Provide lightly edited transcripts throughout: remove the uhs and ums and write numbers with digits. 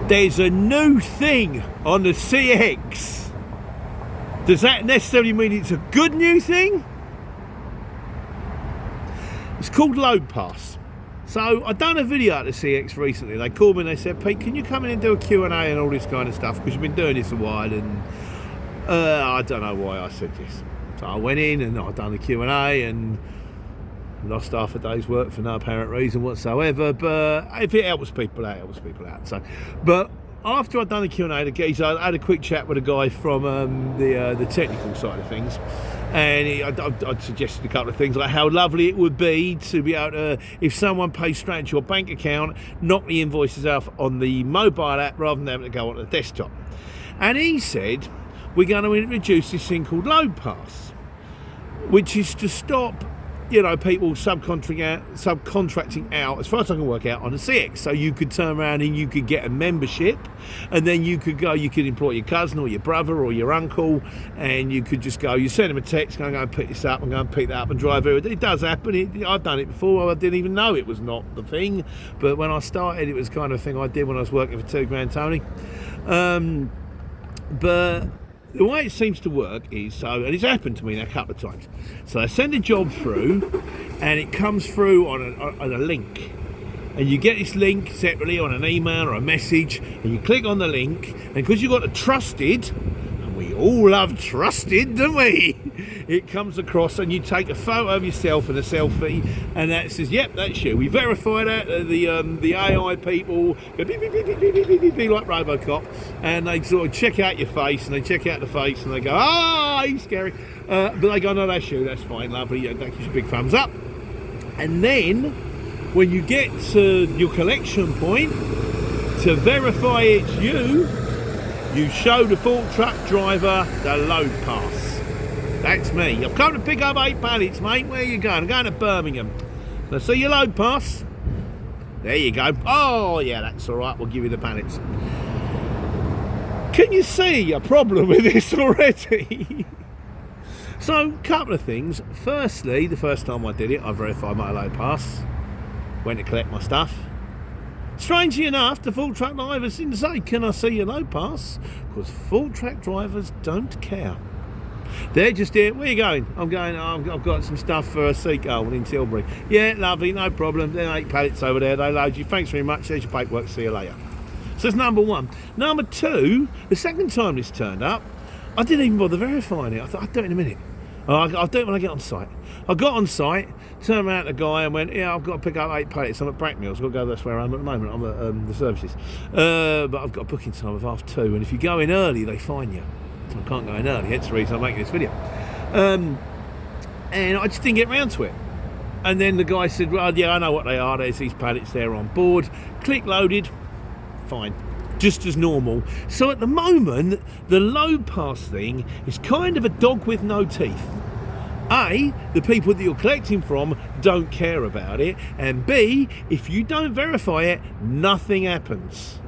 There's a new thing on the CX. Does that necessarily mean it's a good new thing? It's called Load Pass. So I've done a video at the CX recently. They called me and they said, Pete, can you come in and do a Q&A and all this kind of stuff? Because you've been doing this a while, and I don't know why I said this. So I went in and I've done the Q&A and lost half a day's work for no apparent reason whatsoever. But if it helps people out, it helps people out. So, but after I'd done the Q&A, the geezer, I had a quick chat with a guy from the technical side of things, and I'd suggested a couple of things, like how lovely it would be to be able to, if someone pays straight into your bank account, knock the invoices out on the mobile app rather than having to go on the desktop. And he said, we're going to introduce this thing called Load Pass, which is to stop, you know, people subcontracting out, as far as I can work out, on the CX. So you could turn around and you could get a membership, and then you could employ your cousin or your brother or your uncle, and you could just go, you send them a text, go and pick this up, and go and pick that up and drive over. It does happen. I've done it before. I didn't even know it was not the thing, but when I started, it was kind of thing I did when I was working for 2 Grand Tony. But the way it seems to work is, so, and it's happened to me now a couple of times, so I send a job through and it comes through on a link, and you get this link separately on an email or a message, and you click on the link, and because you've got the trusted, and we all love trusted, don't we? It comes across and you take a photo of yourself and a selfie, and that says, yep, that's you. We verify that. The AI people go beep, beep, beep, beep, beep, beep, beep, beep, like Robocop, and they sort of check out your face, and they check out the face, and they go, he's scary. But they go, no, that's you, that's fine, lovely, thank you, big thumbs up. And then when you get to your collection point, to verify it's you, you show the full truck driver the load pass. That's me. I've come to pick up 8 pallets, mate. Where are you going? I'm going to Birmingham. Can I see your load pass? There you go. Oh, yeah, that's all right. We'll give you the pallets. Can you see a problem with this already? So, a couple of things. Firstly, the first time I did it, I verified my load pass. Went to collect my stuff. Strangely enough, the full truck drivers didn't say, can I see your load pass? Because full truck drivers don't care. They're just here, where are you going? I'm going, I've got some stuff for a Seagull in Tilbury. Yeah, lovely, no problem. There are 8 pallets over there, they load you. Thanks very much, there's your paperwork, see you later. So that's number one. Number two, the second time this turned up, I didn't even bother verifying it. I thought, I'll do it in a minute. I'll do it when I get on site. I got on site, turned around to the guy and went, yeah, I've got to pick up 8 pallets. I'm at Bracknell, I've got to go that's where I am at the moment. I'm at the services. But I've got a booking time of 2:30, and if you go in early, they fine you. So I can't go in early, that's the reason I'm making this video. And I just didn't get round to it. And then the guy said, well, yeah, I know what they are. There's these pallets there on board. Click loaded, fine. Just as normal. So at the moment, the load pass thing is kind of a dog with no teeth. A, the people that you're collecting from don't care about it, and B, if you don't verify it, nothing happens.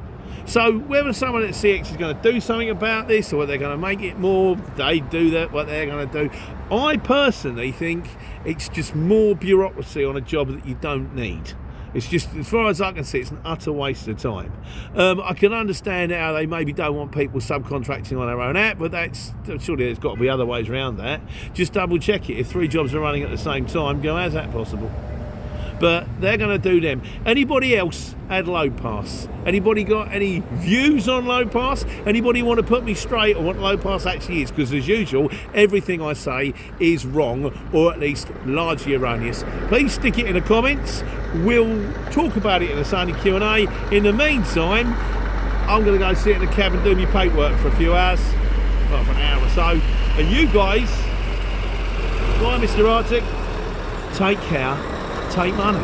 So whether someone at CX is going to do something about this, or whether they're going to make it more, they do that, what they're going to do. I personally think it's just more bureaucracy on a job that you don't need. It's just, as far as I can see, it's an utter waste of time. I can understand how they maybe don't want people subcontracting on their own app, but that's surely there's got to be other ways around that. Just double check it. If 3 jobs are running at the same time, go, how's that possible? But they're going to do them. Anybody else had load pass? Anybody got any views on load pass? Anybody want to put me straight on what load pass actually is? Because as usual, everything I say is wrong, or at least largely erroneous. Please stick it in the comments. We'll talk about it in a Sunday Q&A. In the meantime, I'm going to go sit in the cab and do my paperwork for a few hours. Well, for an hour or so. And you guys, bye Mr. Arctic, take care. Take money.